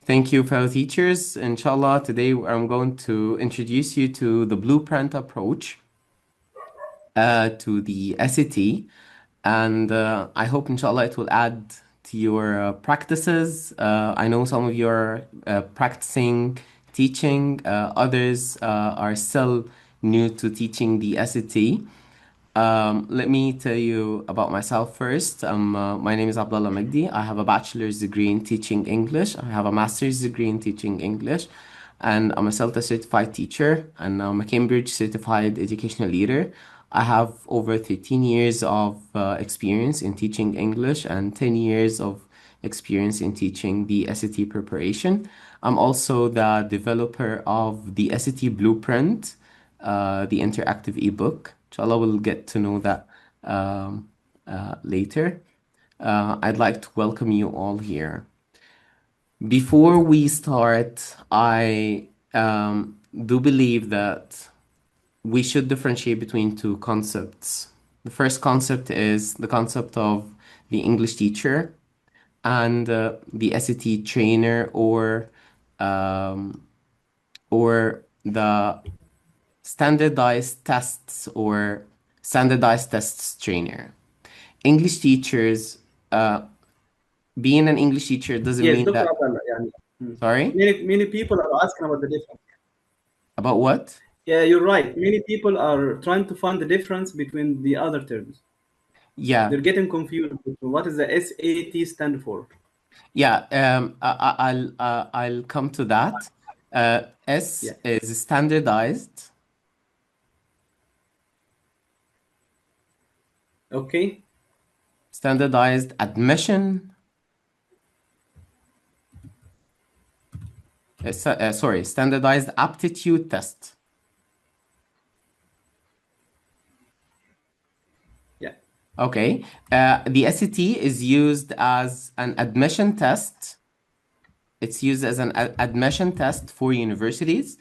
Thank you, fellow teachers. Inshallah, today I'm going to introduce you to the blueprint approach to the SAT. And I hope, inshallah, it will add to your practices. I know some of you are practicing teaching, others are still new to teaching the SAT. Let me tell you about myself first. My name is Abdullah Magdi. I have a bachelor's degree in teaching English. I have a master's degree in teaching English, and I'm a CELTA certified teacher, and I'm a Cambridge certified educational leader. I have over 13 years of experience in teaching English and 10 years of experience in teaching the SAT preparation. I'm also the developer of the SAT Blueprint, the interactive ebook. Inshallah, we'll get to know that later. I'd like to welcome you all here. Before we start, I do believe that we should differentiate between two concepts. The first concept is the concept of the English teacher and the SAT trainer um, or the standardized tests or standardized tests trainer. English teachers, being an English teacher doesn't Yes, mean Dr. that, Abdullah. يعني. sorry, Many people are asking about the difference. about what? Yeah, you're right. Many people are trying to find the difference between the other terms. Yeah, They're getting confused with what is the SAT stand for. yeah, I'll come to that. S Yeah. is standardized, Okay. standardized admission, sorry, standardized aptitude test. Yeah. Okay, the SAT is used as an admission test. It's used as an admission test for universities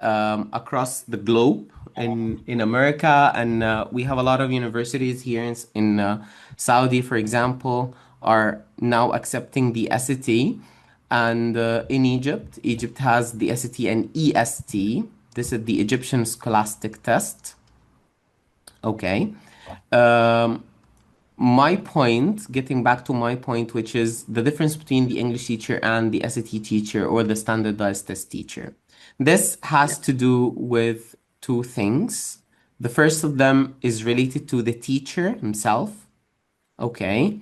across the globe in America, and we have a lot of universities here in Saudi, for example, are now accepting the SAT, and in Egypt, Egypt has the SAT and EST. This is the Egyptian Scholastic Test. Okay. Um, my point, getting back to my point, which is the difference between the English teacher and the SAT teacher or the standardized test teacher. This Yeah. has to do with two things. The first of them is related to the teacher himself. Okay.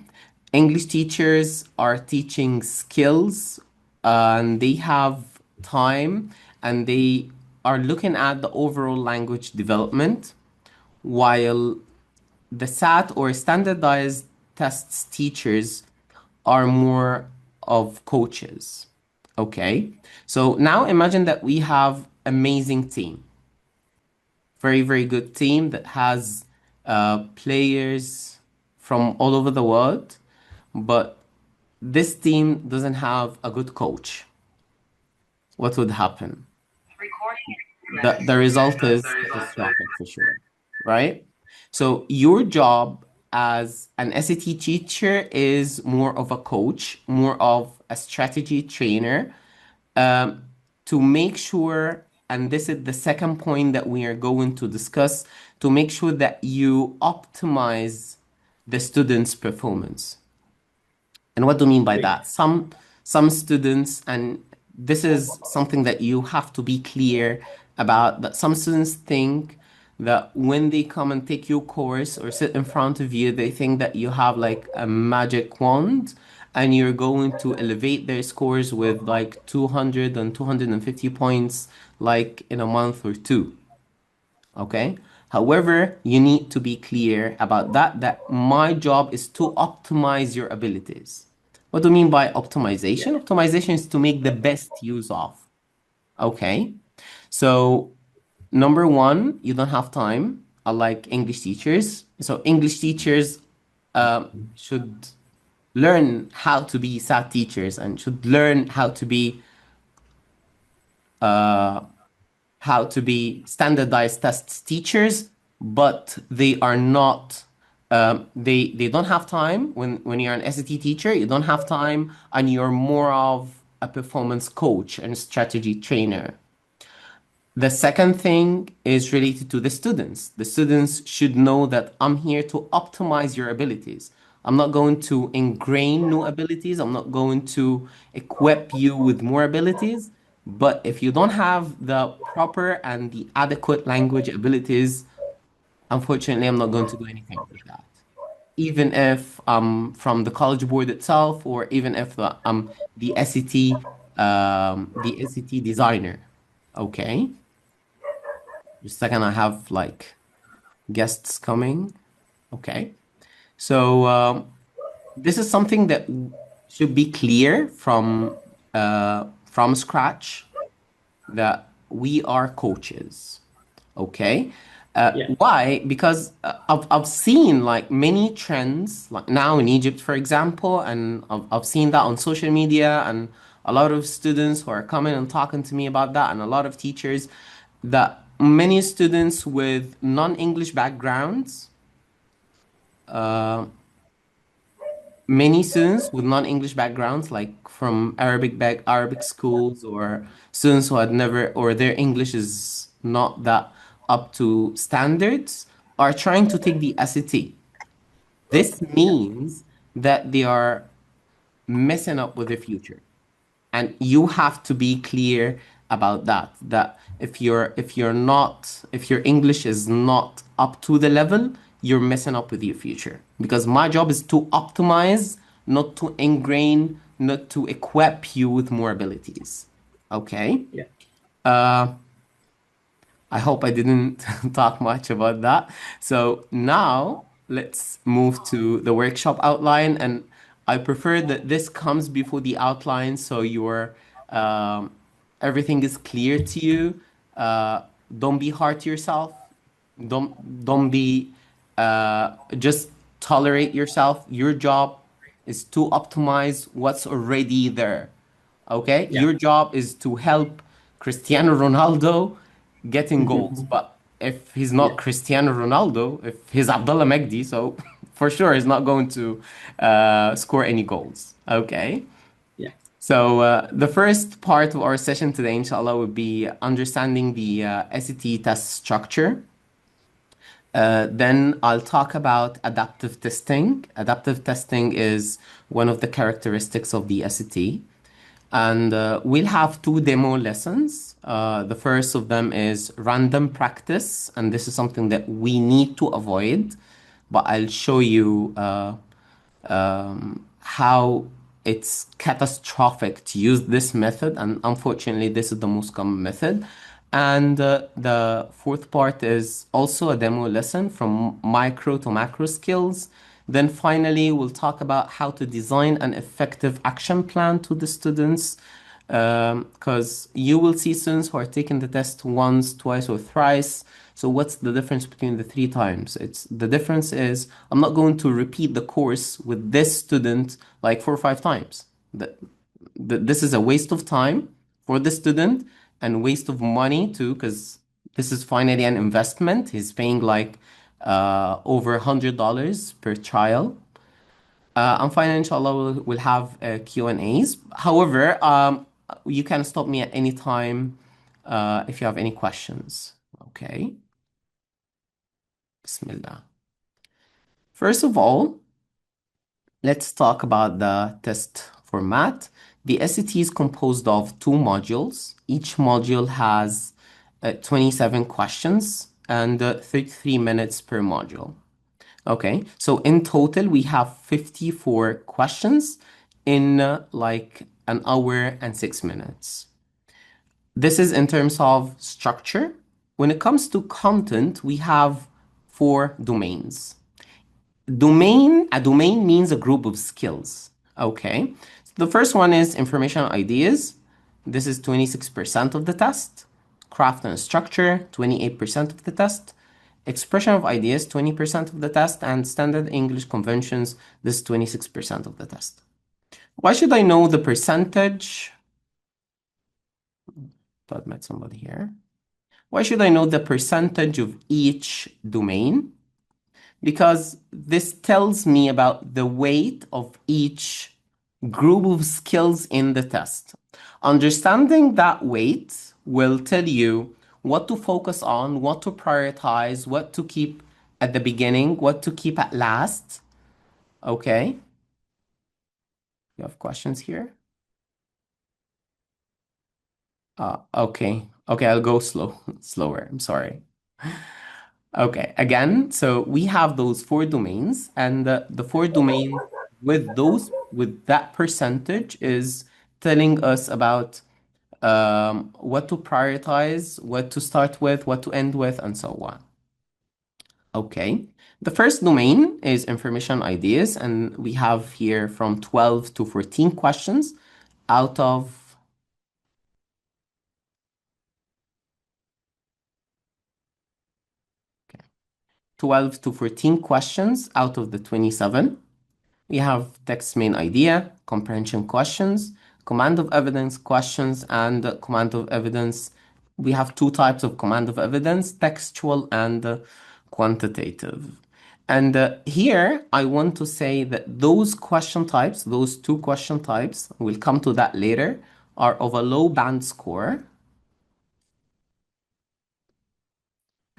English teachers are teaching skills and they have time and they are looking at the overall language development, while the SAT or standardized tests teachers are more of coaches. Okay. So now imagine that we have amazing team, very, very good team that has players from all over the world, but this team doesn't have a good coach. What would happen? The result is catastrophic for sure, right? So your job as an SAT teacher is more of a coach, more of a strategy trainer, um, to make sure, and this is the second point that we are going to discuss, to make sure that you optimize the student's performance. And what do I mean by Okay. that? Some students, and this is something that you have to be clear about, that some students think that when they come and take your course or sit in front of you, they think that you have like a magic wand and you're going to elevate their scores with like 200 and 250 points like in a month or two. Okay. However, you need to be clear about that my job is to optimize your abilities. What do you mean by Yeah. optimization? Optimization is to make the best use of. Okay. So, number one, you don't have time, unlike English teachers. So, English teachers should learn how to be SAT teachers and should learn how to be standardized tests teachers, but they are not. They don't have time when you're an SAT teacher. You don't have time, and you're more of a performance coach and strategy trainer. The second thing is related to the students. The students should know that I'm here to optimize your abilities. I'm not going to ingrain new abilities. I'm not going to equip you with more abilities. But if you don't have the proper and the adequate language abilities, unfortunately, I'm not going to do anything with that. Even if from the college board itself, or even if the SET designer. Okay. Just a second, I have like guests coming. Okay. So this is something that should be clear from scratch, that we are coaches. Okay. Yeah. Why? Because I've seen like many trends, like now in Egypt, for example, and I've seen that on social media, and a lot of students who are coming and talking to me about that, and a lot of teachers, that many students with non-English backgrounds, many students with non-English backgrounds, like from Arabic schools, or students who had never, or their English is not that up to standards, are trying to take the SAT. This Yeah. means that they are messing up with their future. And you have to be clear about that, that if your English is not up to the level, you're messing up with your future, because my job is to optimize, not to ingrain, not to equip you with more abilities. Okay. Yeah. I hope I didn't talk much about that. So now let's move to the workshop outline. And I prefer that this comes before the outline, so um, everything is clear to you. Don't be hard to yourself. Don't be just tolerate yourself. Your job is to optimize what's already there. Okay? Yeah. Your job is to help Cristiano Ronaldo getting goals. But if he's Yeah. not Cristiano Ronaldo, if he's Abdullah Magdi, so for sure he's not going to score any goals. Okay? Yeah. So the first part of our session today, inshallah, would be understanding the SAT test structure. Then I'll talk about adaptive testing. Adaptive testing is one of the characteristics of the SAT. And we'll have two demo lessons. The first of them is random practice, and this is something that we need to avoid, but I'll show you how it's catastrophic to use this method, and unfortunately, this is the most common method. And the fourth part is also a demo lesson from micro to macro skills. Then finally, we'll talk about how to design an effective action plan to the students, because you will see students who are taking the test once, twice, or thrice. So what's the difference between the three times? It's the difference is I'm not going to repeat the course with this student like 4 or 5 times. This is a waste of time for the student and waste of money too, because this is finally an investment. He's paying like over $100 per trial. And finally, inshallah, we'll have Q&As. However, you can stop me at any time if you have any questions. Okay. Bismillah. First of all, let's talk about the test format. The SAT is composed of two modules. Each module has 27 questions and 33 minutes per module. Okay, so in total, we have 54 questions in like an hour and 6 minutes. This is in terms of structure. When it comes to content, we have four domains. A domain means a group of skills. Okay. The first one is information ideas. This is 26% of the test. Craft and structure, 28% of the test. Expression of ideas, 20% of the test. And standard English conventions, this is 26% of the test. Why should I know the percentage? Thought I met somebody here. Why should I know the percentage of each domain? Because this tells me about the weight of each group of skills in the test. Understanding that weight will tell you what to focus on, what to prioritize, what to keep at the beginning, what to keep at last. Okay, you have questions here? Okay, I'll go slower. I'm sorry. Okay, again, so we have those four domains, and the four domains with that percentage is telling us about what to prioritize, what to start with, what to end with, and so on. Okay, the first domain is information ideas, and we have here from 12 to 14 questions out of 12 to 14 questions out of the 27. We have text main idea, comprehension questions, command of evidence questions, and command of evidence. We have two types of command of evidence, textual and quantitative. And here I want to say that those question types, those two question types, we'll come to that later, are of a low band score.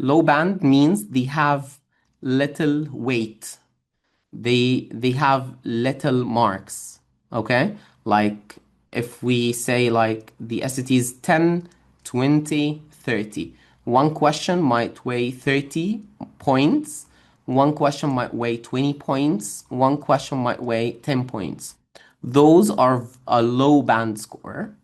Low band means they have little weight. They have little marks. Okay, like if we say like the SAT is 10, 20, 30, one question might weigh 30 points, one question might weigh 20 points, one question might weigh 10 points. Those are a low band score.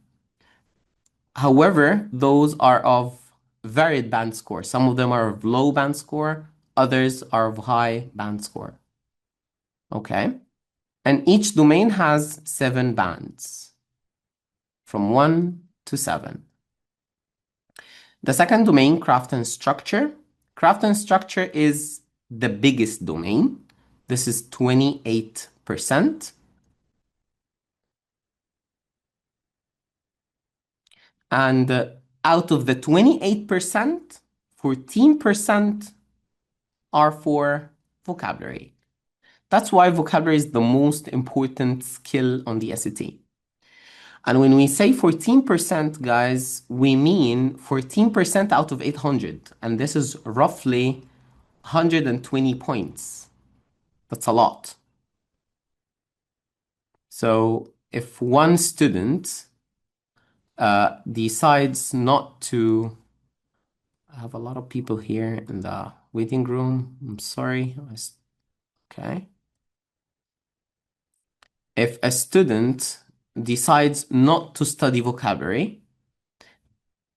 However, those are of varied band score. Some of them are of low band score, others are of high band score. Okay. And each domain has 7 bands from 1 to 7. The second domain, craft and structure. Craft and structure is the biggest domain. This is 28%. And out of the 28%, 14% are for vocabulary. That's why vocabulary is the most important skill on the SAT. And when we say 14%, guys, we mean 14% out of 800. And this is roughly 120 points. That's a lot. So if one student decides not to, I have a lot of people here in the waiting room. I'm sorry. Okay. If a student decides not to study vocabulary,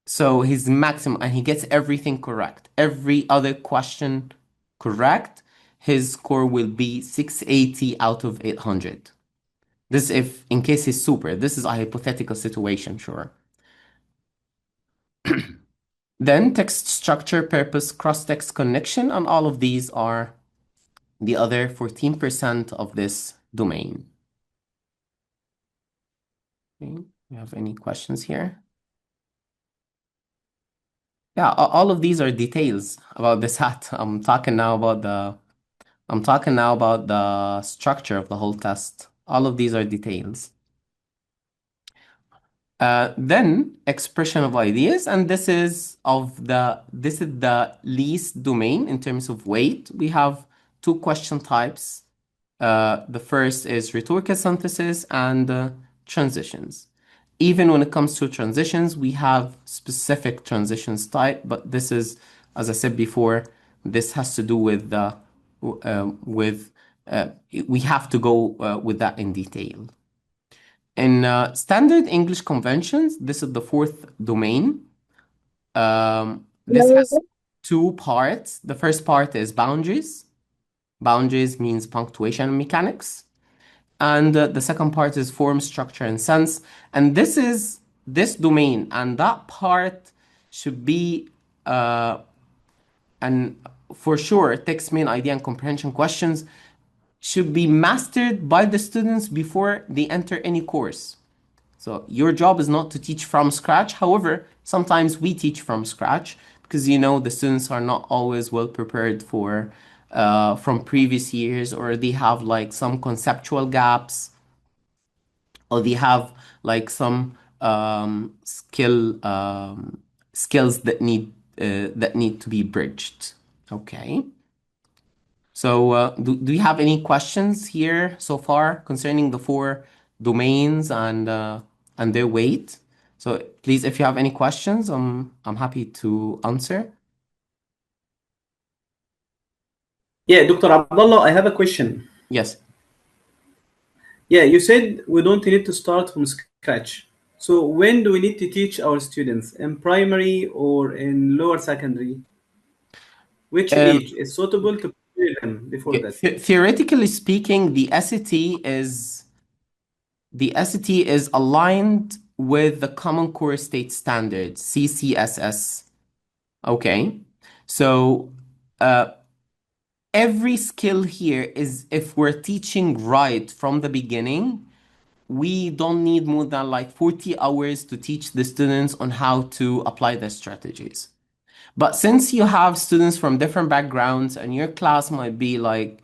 so his maximum, and he gets everything correct, every other question correct, his score will be 680 out of 800. This if, in case he's super, this is a hypothetical situation, sure. Then text structure, purpose, cross-text connection, and all of these are the other 14% of this domain. Okay. You have any questions here? Yeah, all of these are details about this hat. I'm talking now about the structure of the whole test. All of these are details. Then expression of ideas, and this is the least domain in terms of weight. We have two question types. The first is rhetorical synthesis and transitions. Even when it comes to transitions, we have specific transitions type, but this is, as I said before, this has to do with the with we have to go with that in detail. In standard English conventions, this is the fourth domain. This has two parts. The first part is boundaries. Boundaries means punctuation mechanics. And the second part is form, structure, and sense. And this domain and that part should be, and for sure, text main idea and comprehension questions should be mastered by the students before they enter any course. So your job is not to teach from scratch. However, sometimes we teach from scratch because you know the students are not always well prepared for from previous years, or they have like some conceptual gaps. or they have like some skills that need to be bridged. Okay. So, do you have any questions here so far concerning the four domains and their weight? So, please, if you have any questions, I'm happy to answer. Yeah, Dr. Abdullah, I have a question. Yes. Yeah, you said we don't need to start from scratch. So when do we need to teach our students? In primary or in lower secondary? Which age Um, is suitable to prepare them before that? Theoretically speaking, the SAT is aligned with the Common Core State Standards, CCSS. Okay. So, uh, every skill here is if we're teaching right from the beginning, we don't need more than like 40 hours to teach the students on how to apply the strategies. But since you have students from different backgrounds and your class might be like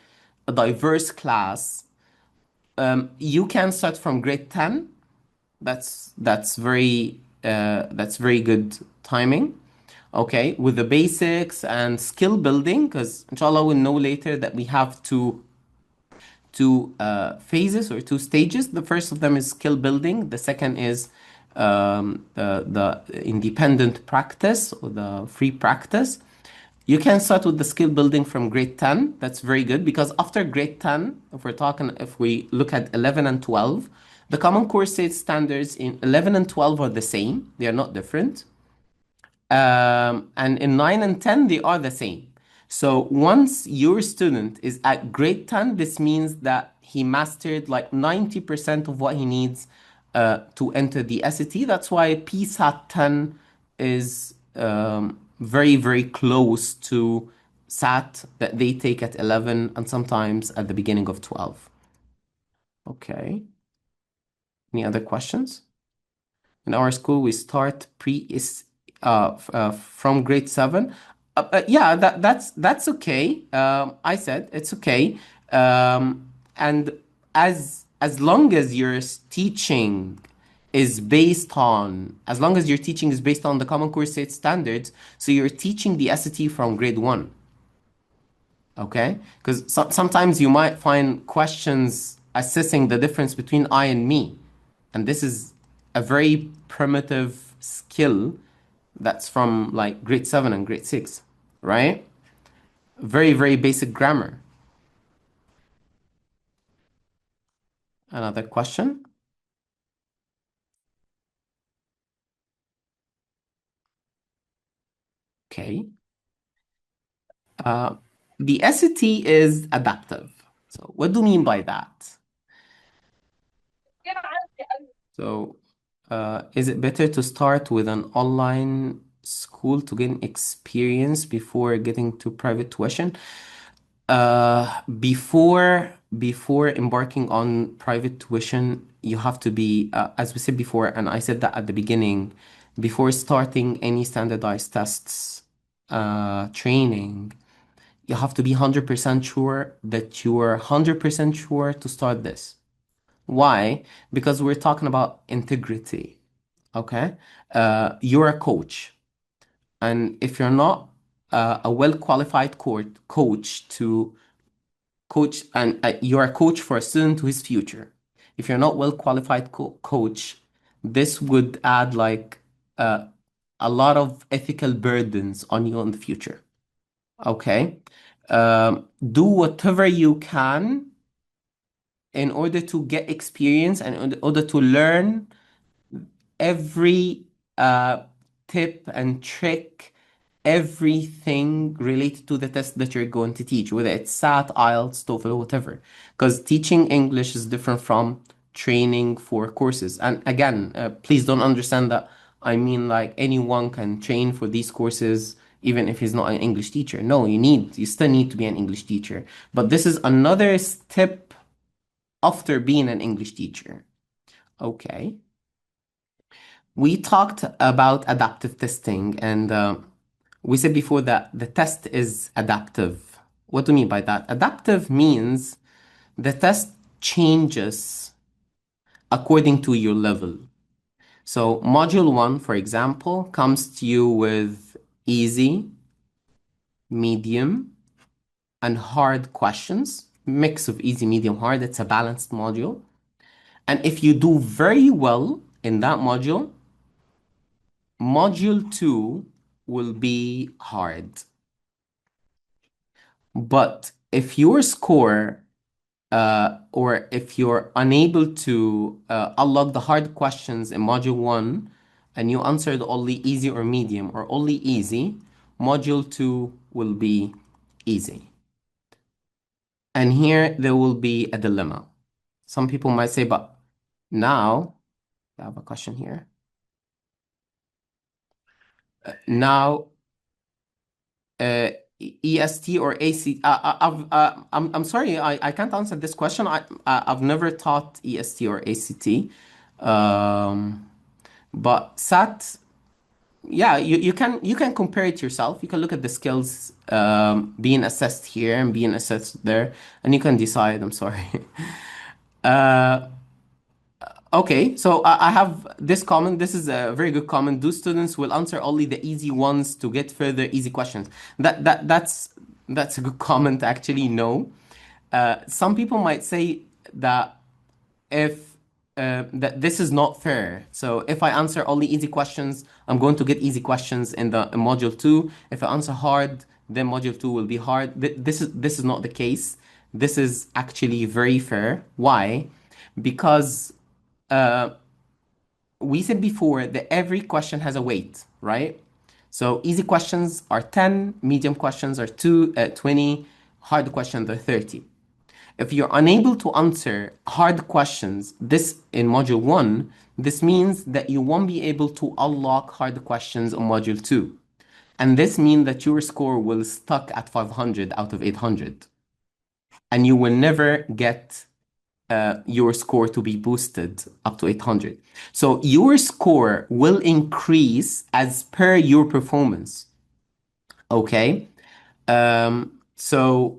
a diverse class, you can start from grade 10. That's very good timing. Okay, with the basics and skill building, because inshallah we'll know later that we have two phases or two stages. The first of them is skill building. The second is the independent practice or the free practice. You can start with the skill building from grade 10. That's very good because after grade 10, if we look at 11 and 12, the Common Core State standards in 11 and 12 are the same. They are not different. And in 9 and 10, they are the same. So once your student is at grade 10, this means that he mastered like 90% of what he needs to enter the SAT. That's why PSAT 10 is very, very close to SAT that they take at 11 and sometimes at the beginning of 12. Okay. Any other questions? In our school, we start pre is from grade 7. Yeah, that's okay. I said it's okay. And as long as your teaching as long as your teaching is based on the Common Core State standards, so you're teaching the SAT from grade 1. Okay? Because sometimes you might find questions assessing the difference between I and me. And this is a very primitive skill that's from like grade 7 and grade 6, right? Very, very basic grammar. Another question? Okay. Uh, the SAT is adaptive. So, what do you mean by that? So, is it better to start with an online school to gain experience before getting to private tuition? Before embarking on private tuition, you have to be, as we said before, and I said that at the beginning, before starting any standardized tests, training, you have to be 100% sure that you are 100% sure to start this. Why? Because we're talking about integrity. Okay? You're a coach. And if you're not a well-qualified coach to coach, and you're a coach for a student to his future, if you're not well-qualified coach, this would add like uh, a lot of ethical burdens on you in the future. Okay? Do whatever you can in order to get experience and in order to learn every uh, tip and trick, everything related to the test that you're going to teach, whether it's SAT, IELTS, TOEFL, whatever. Because teaching English is different from training for courses. And again, please don't understand that I mean like anyone can train for these courses even if he's not an English teacher. No, you still need to be an English teacher. But this is another step after being an English teacher. Okay. We talked about adaptive testing, and we said before that the test is adaptive. What do you mean by that? Adaptive means the test changes according to your level. So module one, for example, comes to you with easy, medium, and hard questions, mix of easy, medium, hard. It's a balanced module. And if you do very well in that module, module two will be hard. But if your score or if you're unable to unlock the hard questions in module one and you answered only easy or medium or only easy, module two will be easy. And here there will be a dilemma. Some people might say, but now, I have a question here. Now, uh, EST or AC, I'm sorry, I can't answer this question. I've never taught EST or ACT. Um, but SAT, yeah, you can compare it yourself. You can look at the skills being assessed here and being assessed there, and you can decide. I'm sorry. Okay, so I have this comment. This is a very good comment. Do students will answer only the easy ones to get further easy questions? That's a good comment. Actually, no. Some people might say that if that this is not fair. So if I answer only easy questions, I'm going to get easy questions in module two. If I answer hard, then module two will be hard. This is not the case. This is actually very fair. Why? Because we said before that every question has a weight, right? So easy questions are 10, medium questions are 20, hard questions are 30. If you're unable to answer hard questions, this in module one, this means that you won't be able to unlock hard questions on module two. And this means that your score will stuck at 500 out of 800. And you will never get your score to be boosted up to 800. So your score will increase as per your performance. Okay. So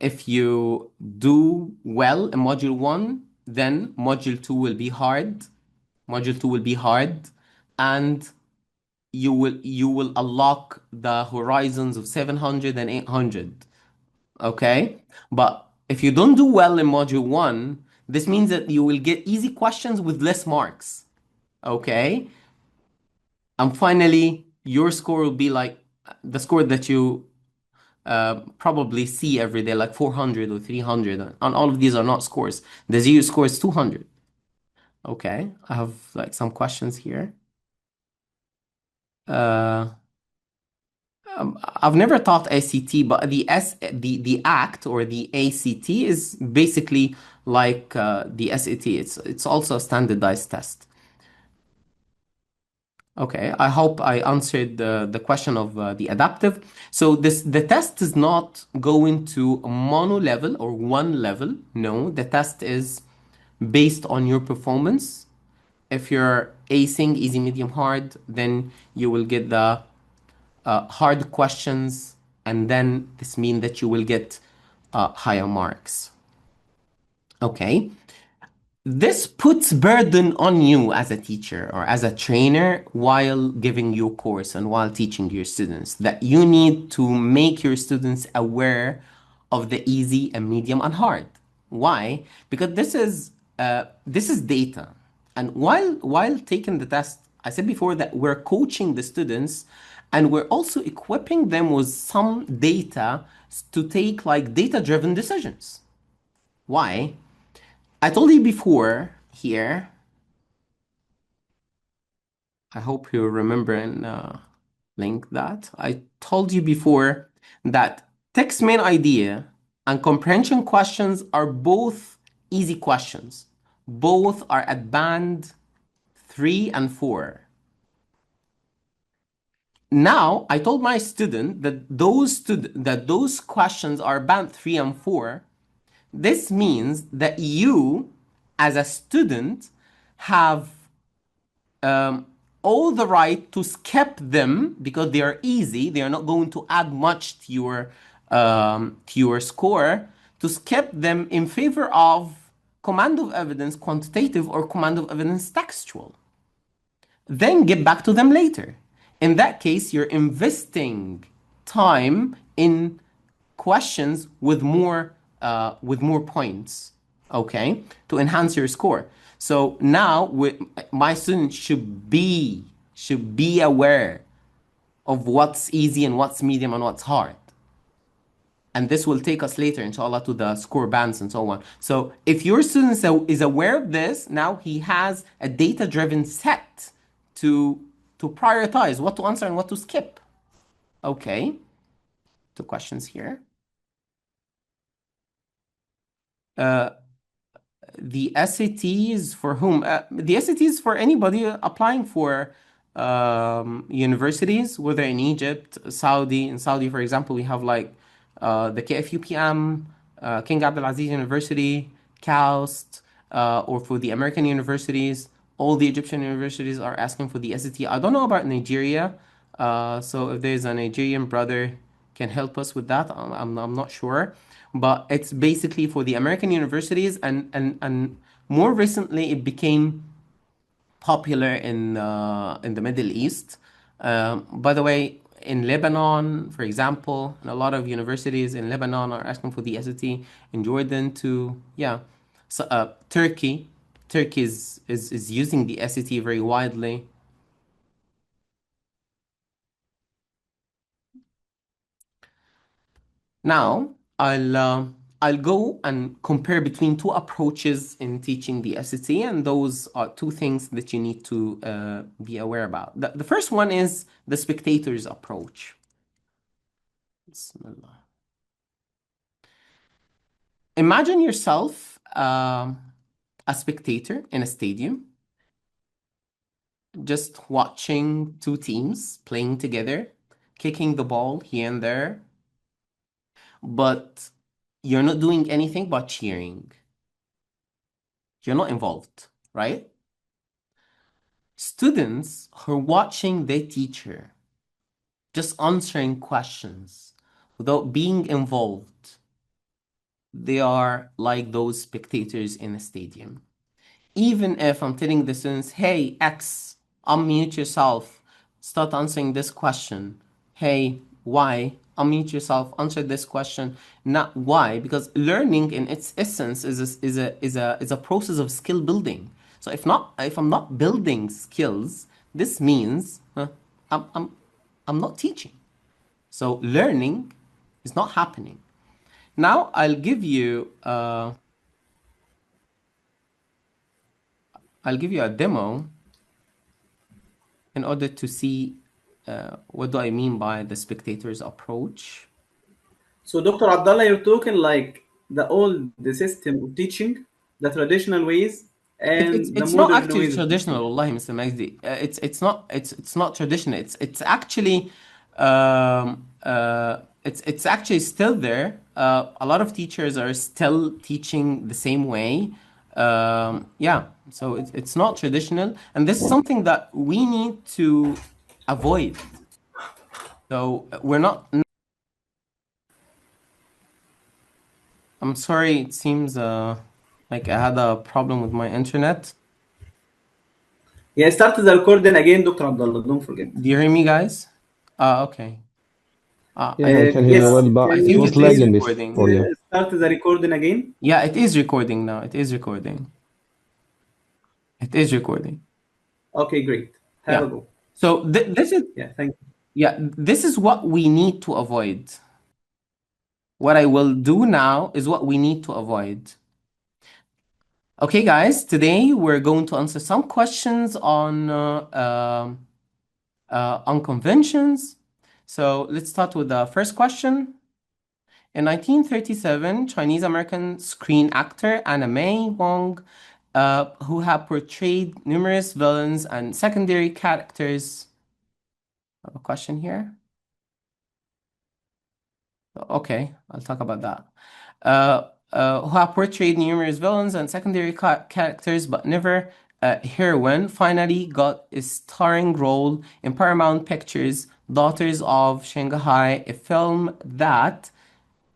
if you do well in module one, then module two will be hard. Module two will be hard, and you will unlock the horizons of 700 and 800. Okay? But if you don't do well in module one, this means that you will get easy questions with less marks. Okay? And finally, your score will be like the score that you probably see every day, like 400 or 300. And all of these are not scores. The zero score is 200. Okay, I have like some questions here. Uh, I've never taught ACT, but the ACT or the ACT is basically like the SAT. It's also a standardized test. Okay, I hope I answered the question of the adaptive. So the test is not going to a mono level or one level. No, the test is based on your performance. If you're acing easy, medium, hard, then you will get the hard questions, and then this means that you will get higher marks. Okay. This puts burden on you as a teacher or as a trainer while giving your course and while teaching your students that you need to make your students aware of the easy and medium and hard. Why? Because this is data. And while taking the test, I said before that we're coaching the students and we're also equipping them with some data to take like data-driven decisions. Why? I told you before here, I hope you remember and link that. I told you before that text main idea and comprehension questions are both easy questions. Both are at band 3 and 4. Now, I told my student that those questions are band 3 and 4. This means that you, as a student, have all the right to skip them because they are easy. They are not going to add much to your score. To skip them in favor of command of evidence quantitative or command of evidence textual? Then get back to them later. In that case, you're investing time in questions with more points, okay, to enhance your score. So now my students should be aware of what's easy and what's medium and what's hard. And this will take us later, inshallah, to the score bands and so on. So if your student is aware of this, now he has a data-driven set to to prioritize what to answer and what to skip. Okay, two questions here. The SATs for whom? The SATs for anybody applying for universities, whether in Egypt, Saudi. In Saudi, for example, we have like the KFUPM, King Abdulaziz University, KAUST, or for the American universities. All the Egyptian universities are asking for the SAT. I don't know about Nigeria. So if there's a Nigerian brother can help us with that, I'm not sure. But it's basically for the American universities, and more recently it became popular in the Middle East. By the way, in Lebanon, for example, and a lot of universities in Lebanon are asking for the SAT. In Jordan too, yeah. So Turkey is using the SAT very widely. Now, I'll go and compare between two approaches in teaching the SAT, and those are two things that you need to be aware about. The first one is the spectator's approach. Bismillah. Imagine yourself a spectator in a stadium, just watching two teams playing together, kicking the ball here and there, but you're not doing anything but cheering. You're not involved, right? Students who are watching their teacher just answering questions without being involved, they are like those spectators in a stadium. Even if I'm telling the students, hey, X, unmute yourself, start answering this question. Hey, Y, unmute yourself, answer this question. Not why, because learning in its essence is a process of skill building. So if I'm not building skills, this means I'm, I'm, I'm not teaching. So learning is not happening. Now I'll give you a demo in order to see what do I mean by the spectator's approach. So, Dr. Abdullah, you're talking like the system of teaching, the traditional ways, and the It's not modern actually ways of traditional, teaching. wallahi, Mr. Magdi. It's not traditional. It's actually it's actually still there. A lot of teachers are still teaching the same way. Yeah, so it's not traditional, and this is something that we need to avoid. So we're not. I'm sorry, it seems like I had a problem with my internet. Yeah, start the recording again, Dr. Abdullah. Don't forget. Do you hear me, guys? Okay. Yeah, I can hear you Yes, well, but I can it think you was it is please lagging recording. before, yeah. start the recording again? Yeah, it is recording now. It is recording. It is recording. Okay, great. Have Yeah. a go. So this is Yeah, thank you. yeah, this is what we need to avoid. What I will do now is what we need to avoid. Okay, guys, today we're going to answer some questions on conventions. So let's start with the first question. In 1937, Chinese American screen actor Anna May Wong, who had portrayed numerous villains and secondary characters. I have a question here. Okay, I'll talk about that. Who have portrayed numerous villains and secondary characters, but never a heroine, finally got a starring role in Paramount Pictures' Daughters of Shanghai, a film that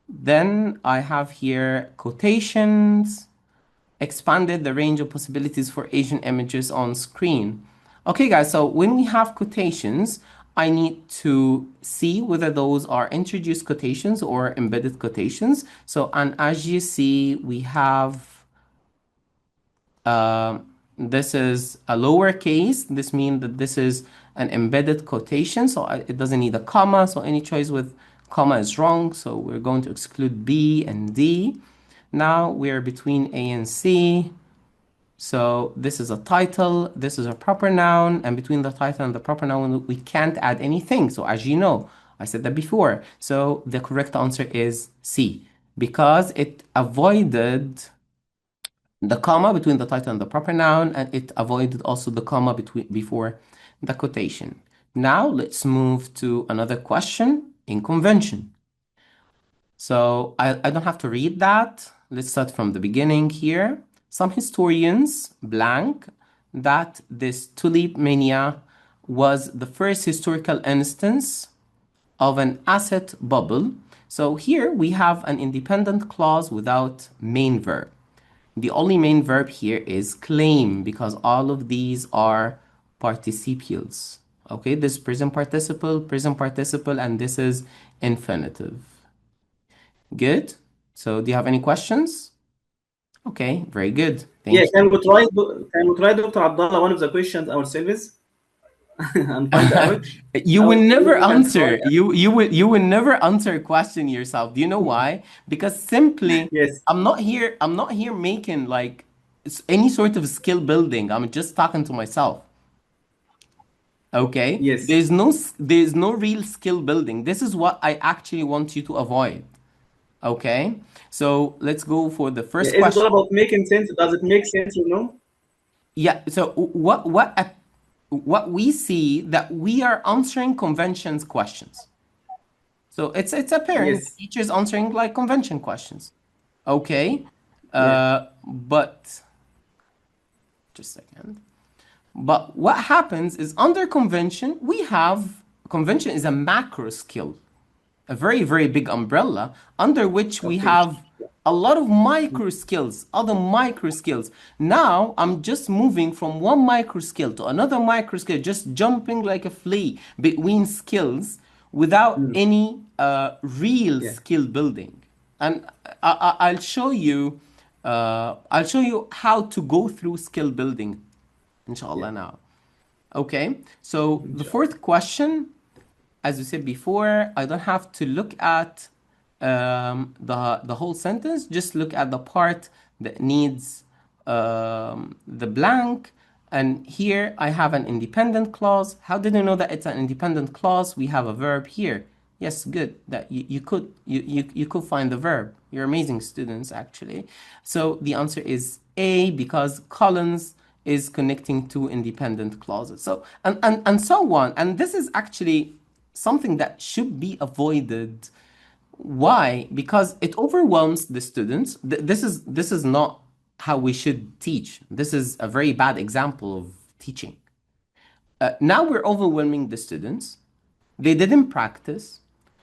then I have here quotations. expanded the range of possibilities for Asian images on screen. Okay, guys, so when we have quotations, I need to see whether those are introduced quotations or embedded quotations. So, and as you see, we have this is a lowercase. This means that this is an embedded quotation, so it doesn't need a comma. So any choice with comma is wrong. So we're going to exclude B and D. Now we're between A and C. So this is a title, this is a proper noun, and between the title and the proper noun, we can't add anything. So as you know, I said that before. So the correct answer is C, because it avoided the comma between the title and the proper noun, and it avoided also the comma between before the quotation. Now let's move to another question in convention. So I don't have to read that. Let's start from the beginning here. Some historians blank that this tulip mania was the first historical instance of an asset bubble. So here we have an independent clause without main verb. The only main verb here is claim because all of these are participles. Okay, this present participle, and this is infinitive. Good. So do you have any questions? Okay, very good. Yeah, Thank you. can we try, Dr. Abdullah, one of the questions ourselves and find out? You will never We can try. answer. You will never answer a question yourself. Do you know why? Because simply Yes, I'm not here making like any sort of skill building. I'm just talking to myself. Okay? yes. There's no real skill building. This is what I actually want you to avoid. Okay? So let's go for the Yeah, first is it all question. about making sense? Does it make sense, you know? Yeah, so what we see that we are answering conventions questions. So it's apparent the Yes, teacher is answering like convention questions. Okay. yeah, But just a second. But what happens is under convention, we have convention is a macro skill, a very, very big umbrella under which we okay. have a lot of micro skills, other micro skills. Now I'm just moving from one micro skill to another micro skill, just jumping like a flea between skills without Mm, any real yeah, skill building. And I'll show you. I'll show you how to go through skill building, yeah. inshallah. Now, okay. So the Inshallah. fourth question, as you said before, I don't have to look at the whole sentence. Just look at the part that needs the blank. And here I have an independent clause. How did I know that it's an independent clause? We have a verb here. Yes, good. That you could find the verb. You're amazing students, actually. So the answer is A because Collins is connecting two independent clauses. So and so on. And this is actually something that should be avoided. Why? Because it overwhelms the students. This is not how we should teach. This is a very bad example of teaching. Now we're overwhelming the students. They didn't practice.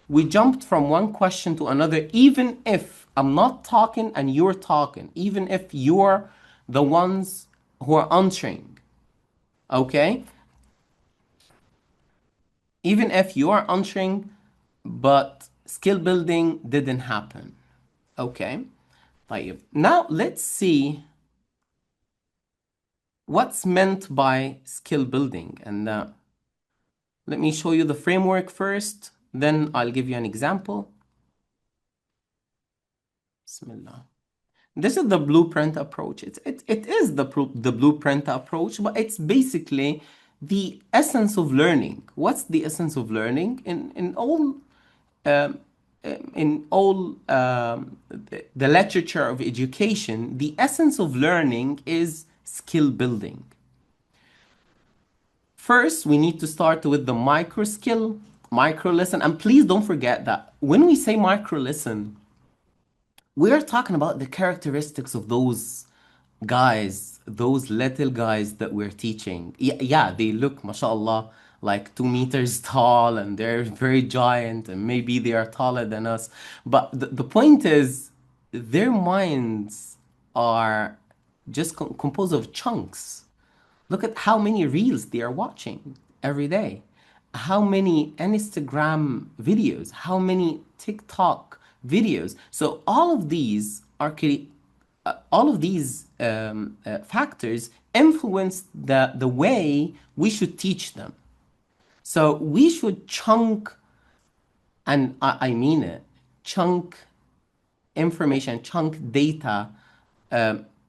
We jumped from one question to another, even if I'm not talking and you're talking, even if you're the ones who are answering. Okay? Even if you are answering, but skill building didn't happen. Okay. طيب. Now let's see what's meant by skill building. And let me show you the framework first, then I'll give you an example. Bismillah. This is the blueprint approach. It is the blueprint approach, but it's basically the essence of learning. What's the essence of learning? Um, in all the literature of education, the essence of learning is skill building. First, we need to start with the micro skill, micro lesson. And please don't forget that when we say micro lesson, we are talking about the characteristics of those guys, those little guys that we're teaching. Yeah, they look, mashallah, like 2 meters tall and they're very giant and maybe they are taller than us. But the point is, their minds are just composed of chunks. Look at how many reels they are watching every day, how many Instagram videos, how many TikTok videos. So all of these factors influence the way we should teach them. So we should chunk, and I mean it, chunk information, chunk data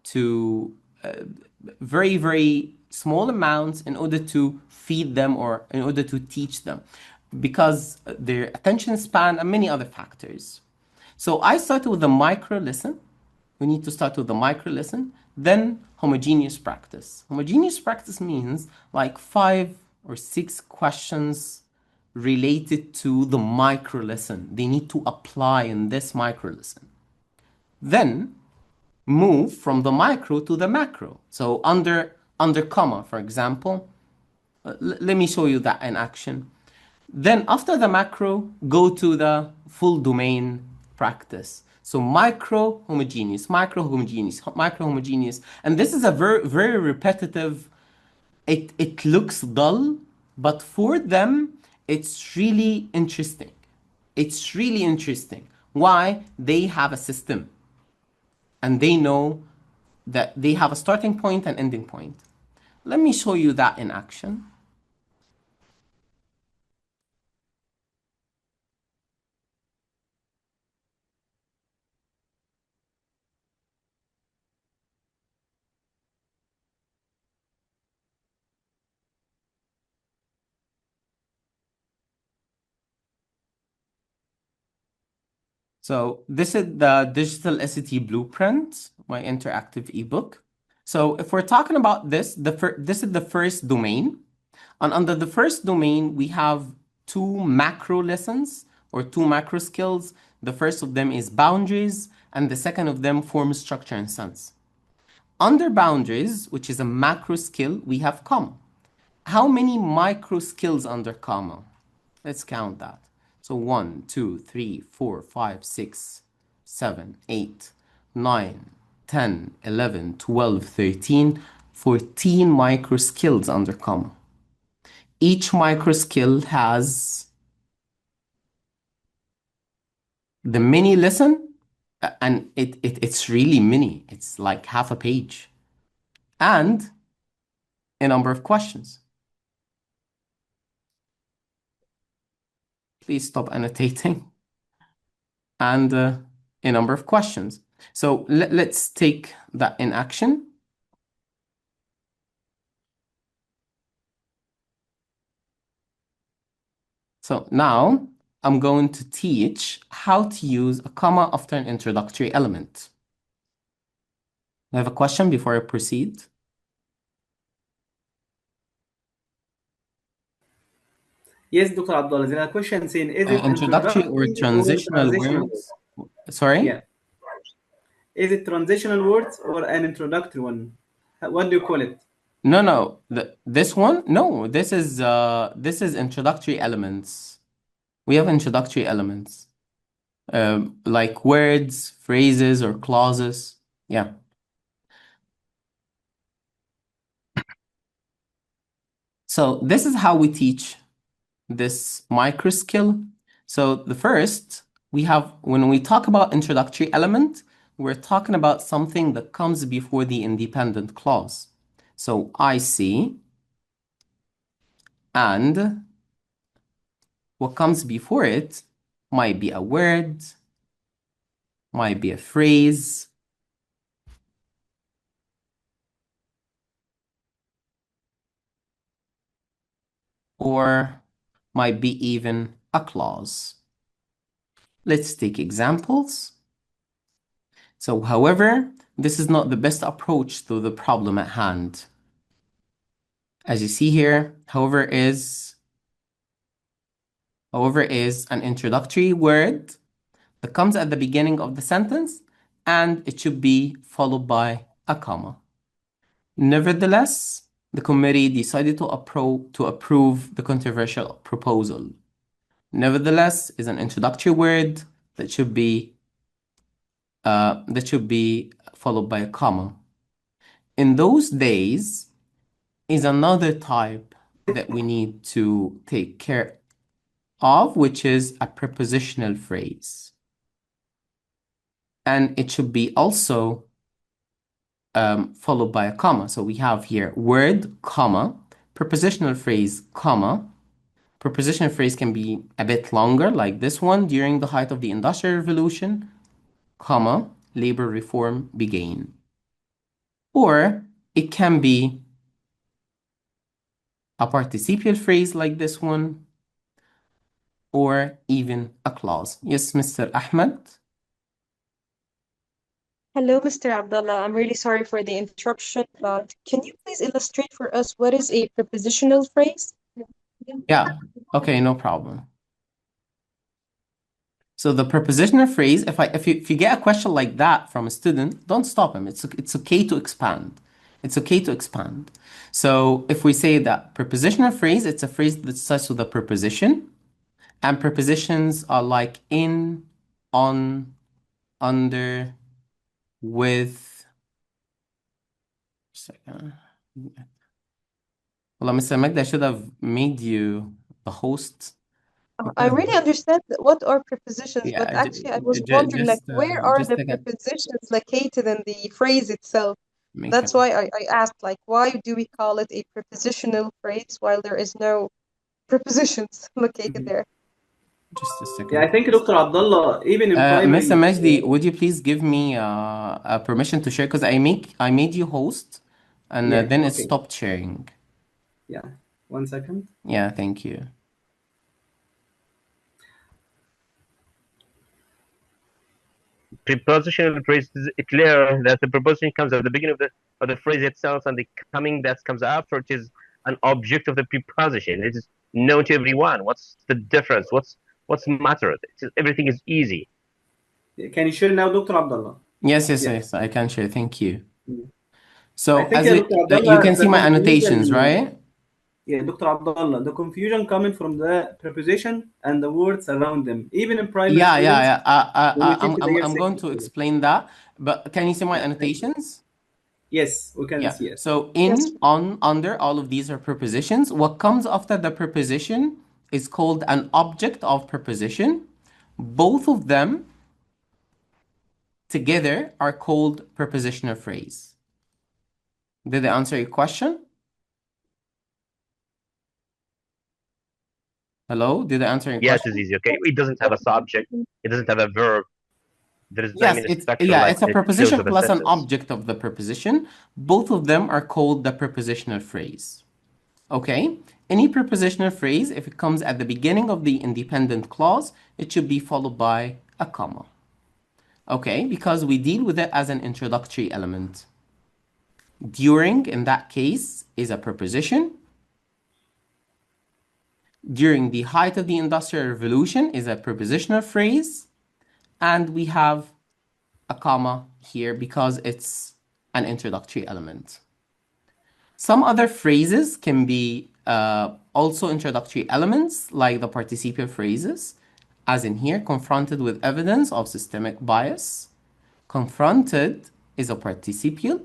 to very, very small amounts in order to feed them or in order to teach them because their attention span and many other factors. So I started with a micro lesson. We need to start with the micro lesson, then homogeneous practice. Homogeneous practice means like 5 or 6 questions related to the micro lesson. They need to apply in this micro lesson. Then move from the micro to the macro. So under comma, for example, let me show you that in action. Then after the macro, go to the full domain practice. So micro homogeneous, micro homogeneous, micro homogeneous. And this is a very, very repetitive, it looks dull, but for them, it's really interesting. It's really interesting. Why? They have a system and they know that they have a starting point and ending point. Let me show you that in action. So this is the digital SAT blueprint, my interactive ebook. So if we're talking about this, this is the first domain. And under the first domain, we have 2 macro lessons or 2 macro skills. The first of them is boundaries, and the second of them form, structure, and sense. Under boundaries, which is a macro skill, we have comma. How many micro skills under comma? Let's count that. So 1, 2, 3, 4, 5, 6, 7, 8, 9, 10, 11, 12, 13, 14 micro skills under comma. Each micro skill has the mini lesson, and it's really mini. It's like half a page, and a number of questions. Please stop annotating. And a number of questions. So let's take that in action. So now I'm going to teach how to use a comma after an introductory element. I have a question before I proceed. Yes, Dr. Abdullah, there are questions saying, is it Introductory or introductory or transitional transitional? words? Sorry? Yeah. Is it transitional words or an introductory one? What do you call it? No. This one? No, this is introductory elements. We have introductory elements. Like words, phrases, or clauses. Yeah. So this is how we teach this micro skill. So the first, we have, when we talk about introductory element, we're talking about something that comes before the independent clause. So I see, and what comes before it might be a word, might be a phrase, or might be even a clause. Let's take examples. So, however, this is not the best approach to the problem at hand. As you see here, however is an introductory word that comes at the beginning of the sentence, and it should be followed by a comma. Nevertheless, the committee decided to approve the controversial proposal. Nevertheless is an introductory word that should be followed by a comma. in those days is another type that we need to take care of, which is a prepositional phrase. And it should be also followed by a comma. So we have here word, comma, prepositional phrase, comma. Prepositional phrase can be a bit longer, like this one, during the height of the Industrial Revolution, comma, labor reform began. Or it can be a participial phrase like this one, or even a clause. Yes, Mr. Ahmed? Hello, Mr. Abdullah. I'm really sorry for the interruption, but can you please illustrate for us what is a prepositional phrase? Yeah, okay, no problem. So the prepositional phrase, if you get a question like that from a student, don't stop him. It's okay to expand. It's okay to expand. So if we say that prepositional phrase, it's a phrase that starts with a preposition, and prepositions are like in, on, under, with. Second. Well, Mr. Magda, I should have made you the host I because really understand what are prepositions, yeah, but actually I was wondering like where are just the to get prepositions located in the phrase itself? make a That's why I asked like why do we call it a prepositional phrase while there is no prepositions located there? just a Yeah, I second. think Dr. Abdullah, even in Mr. primary, Majdi, would you please give me a permission to share? Because I made you host, and yeah, then it okay, stopped sharing. yeah. 1 second. Yeah, thank you. Prepositional phrase is clear that the preposition comes at the beginning of the phrase itself, and the coming that comes after it is an object of the preposition. It is known to everyone. What's the difference? What's the matter? Everything is easy. Can you share now, Dr. Abdullah? Yes, yes, Yeah. yes, I can share. Thank you. I So think, as yeah, Dr. you Abdullah, can see the my annotations, confusion, right? yeah, Dr. Abdullah, the confusion coming from the preposition and the words around them. Even in primary Yeah, yeah, students, yeah. when you teach the year I'm six, going to explain that. But can you see my yeah, thank you. annotations? Yes, we can Yeah. see it. So Yes. in, on, under, all of these are prepositions. What comes after the preposition is called an object of preposition. Both of them together are called prepositional phrase. Did I answer your question? Hello? Did I answer your Yeah, it is question? easy. Okay, it doesn't have a subject. It doesn't have a verb. There is no Yes, even a structure like it's a the close preposition of a plus an sentence. object of the preposition. Both of them are called the prepositional phrase. Okay? Any prepositional phrase, if it comes at the beginning of the independent clause, it should be followed by a comma. Okay? Because we deal with it as an introductory element. During, in that case, is a preposition. During the height of the Industrial Revolution is a prepositional phrase. And we have a comma here because it's an introductory element. Some other phrases can be also introductory elements, like the participial phrases, as in here, confronted with evidence of systemic bias. Confronted is a participial,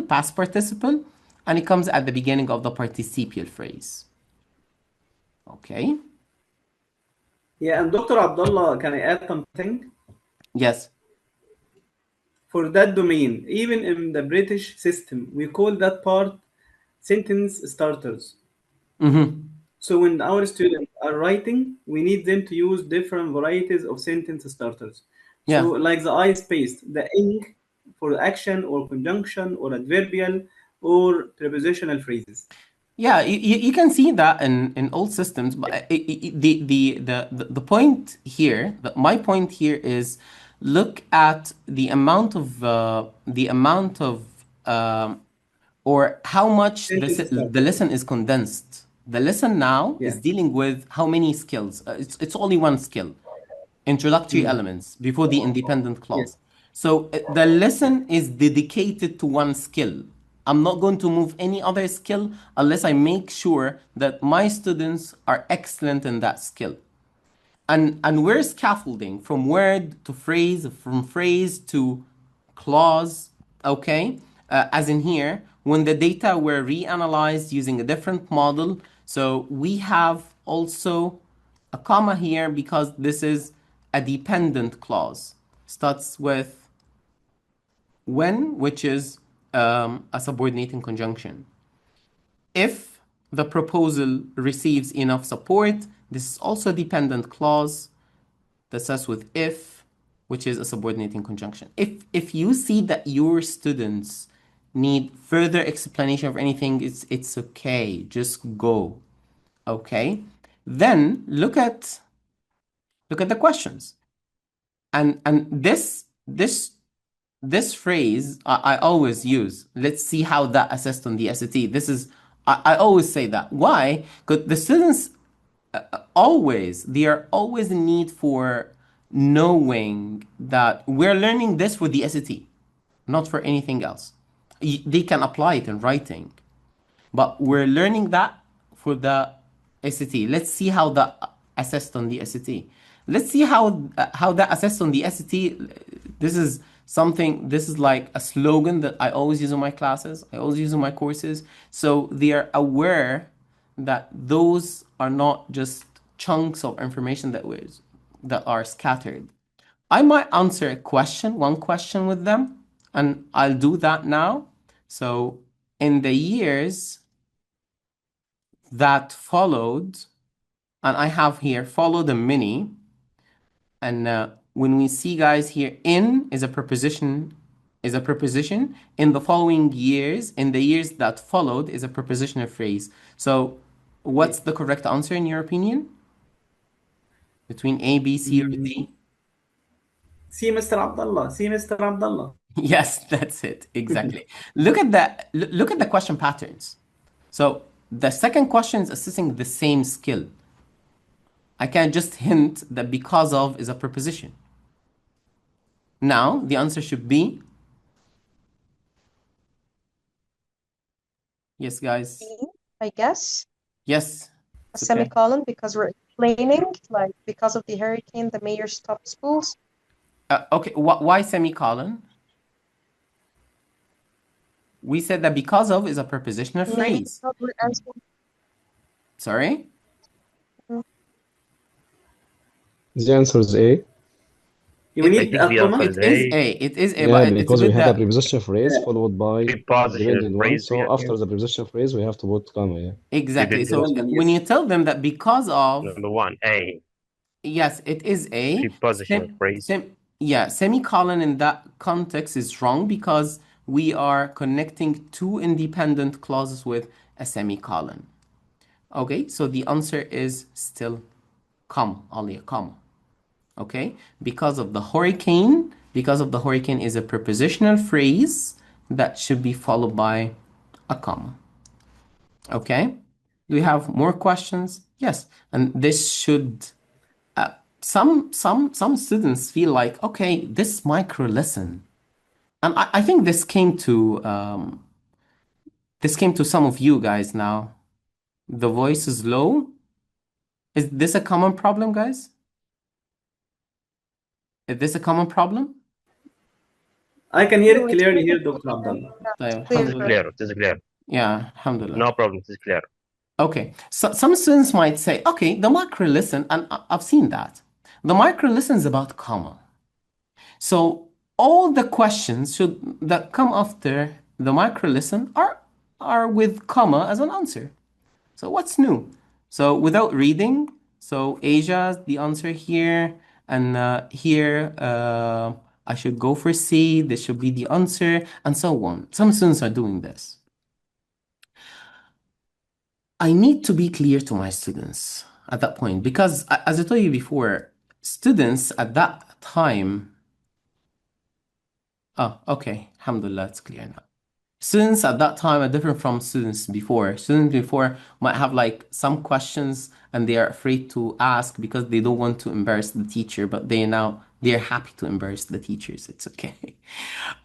past participle, and it comes at the beginning of the participial phrase. Okay? Yeah, and Dr. Abdullah, can I add something? Yes. For that domain, even in the British system, we call that part sentence starters. Mm-hmm. So when our students are writing, we need them to use different varieties of sentence starters. So Yeah. like the I space, the ing for action or conjunction or adverbial or prepositional phrases. Yeah, you can see that in all systems, but the point here, my point here is look at the amount of or how much Sentence the starter. lesson is condensed. The lesson now is Yeah. dealing with how many skills? It's only one skill, introductory elements before the independent Yeah. clause. So the lesson is dedicated to one skill. I'm not going to move any other skill unless I make sure that my students are excellent in that skill. And we're scaffolding from word to phrase, from phrase to clause, okay? as in here, when the data were reanalyzed using a different model. So we have also a comma here because this is a dependent clause. Starts with when, which is a subordinating conjunction. If the proposal receives enough support, this is also a dependent clause that starts with if, which is a subordinating conjunction. If you see that your students need further explanation of anything, it's okay. Just go. Okay? Then look at the questions. And this phrase I always use. Let's see how that assessed on the SAT. This is I always say that. Why? Because the students they are always in need for knowing that we're learning this for the SAT, not for anything else. They can apply it in writing, but we're learning that for the SAT. Let's see how that assessed on the SAT. Let's see how that assessed on the SAT. This is something. This is like a slogan that I always use in my classes. I always use in my courses. So they are aware that those are not just chunks of information that are scattered. I might answer one question with them, and I'll do that now. So in the years that followed, and I have here followed a mini, and when we see guys here, in is a preposition, in the following years, in the years that followed is a prepositional phrase. So what's the correct answer in your opinion? Between A, B, C, or D? See, Mr. Abdullah. See, Mr. Abdullah. Yes, that's it. Exactly. Look at the question patterns. So the second question is assessing the same skill. I can just hint that because of is a preposition. Now the answer should be yes, guys. I guess. Yes, A it's okay. semicolon because we're explaining, like because of the hurricane, the mayor stopped schools. Okay, why semicolon? We said that because of is a prepositional Maybe phrase. because we're answering. Sorry? The answer is A. You I need think a the comma. answer is A. It is A, Yeah, but it's because we good have a that preposition phrase followed by a Prepositional dependent one. phrase. So Yeah. after the preposition phrase, we have to put comma. Yeah. exactly. So Well done, when yes. you tell them that because of, Number one, A. yes, it is A. Prepositional phrase. Yeah, semicolon in that context is wrong because we are connecting two independent clauses with a semicolon. Okay, so the answer is still comma, only a comma. Okay, because of the hurricane is a prepositional phrase that should be followed by a comma. Okay, do we have more questions? Yes, and this should some students feel like, okay, this micro lesson, and I think this came to some of you guys now. The voice is low. Is this a common problem, guys? Is this a common problem? I can hear No, it it's clearly here, perfect. Dr. Abdullah. طيب, Clear الحمد It is for لله. clear. It is clear. Yeah, alhamdulillah. No problem. It is clear. Okay, so some students might say, okay, the micro lesson, and I've seen that. The micro lesson is about comma. So all the questions that come after the micro lesson are with comma as an answer. So what's new? So without reading, so Asia, the answer here, and here I should go for C. This should be the answer, and so on. Some students are doing this. I need to be clear to my students at that point because, as I told you before, students at that time. Oh, okay. Alhamdulillah, it's clear now. Students at that time are different from students before. Students before might have like some questions and they are afraid to ask because they don't want to embarrass the teacher, but they're happy to embarrass the teachers. It's okay.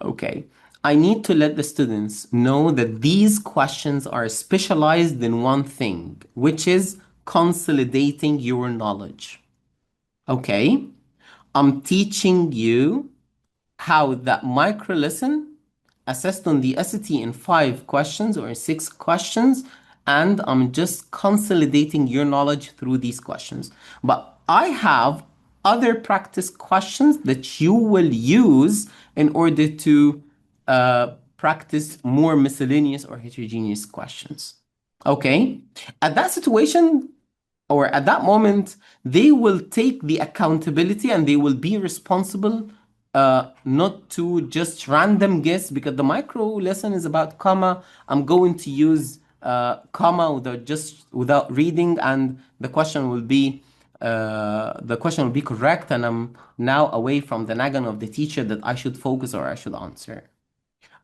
Okay. I need to let the students know that these questions are specialized in one thing, which is consolidating your knowledge. Okay? I'm teaching you how that micro lesson assessed on the SAT in 5 questions or 6 questions, and I'm just consolidating your knowledge through these questions. But I have other practice questions that you will use in order to practice more miscellaneous or heterogeneous questions. Okay? At that situation, or at that moment, they will take the accountability and they will be responsible not to just random guess, because the micro lesson is about comma. I'm going to use comma without reading, and the question will be correct, and I'm now away from the nagging of the teacher that I should focus or I should answer.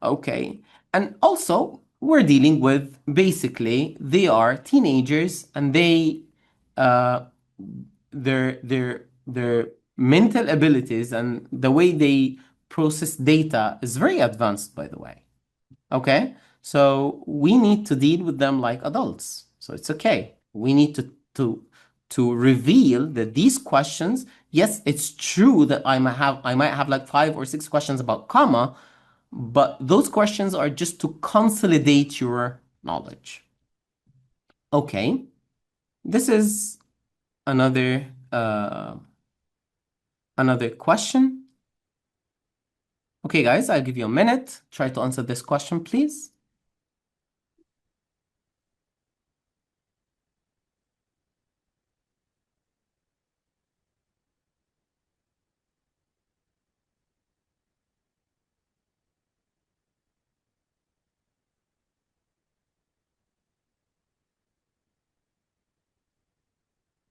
Okay. And also, we're dealing with, basically, they are teenagers and uh, their mental abilities and the way they process data is very advanced, by the way. Okay? So we need to deal with them like adults. So it's okay. We need to reveal that these questions, yes, it's true that I might have like 5 or 6 questions about comma, but those questions are just to consolidate your knowledge. Okay, this is another another question. Okay, guys, I'll give you a minute. Try to answer this question, please.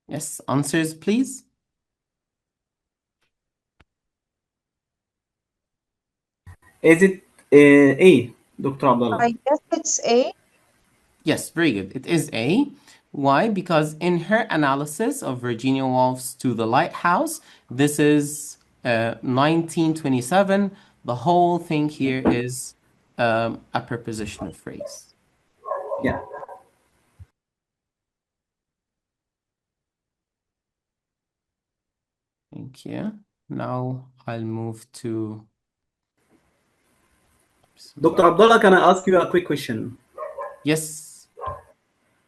Yes, answers, please. Is it A, Dr. Abdullah? I guess it's A. Yes, very good. It is A. Why? Because in her analysis of Virginia Woolf's To the Lighthouse, this is 1927. The whole thing here is a prepositional phrase. Yeah. Thank you. Now I'll move to... Dr. Abdullah, can I ask you a quick question? Yes.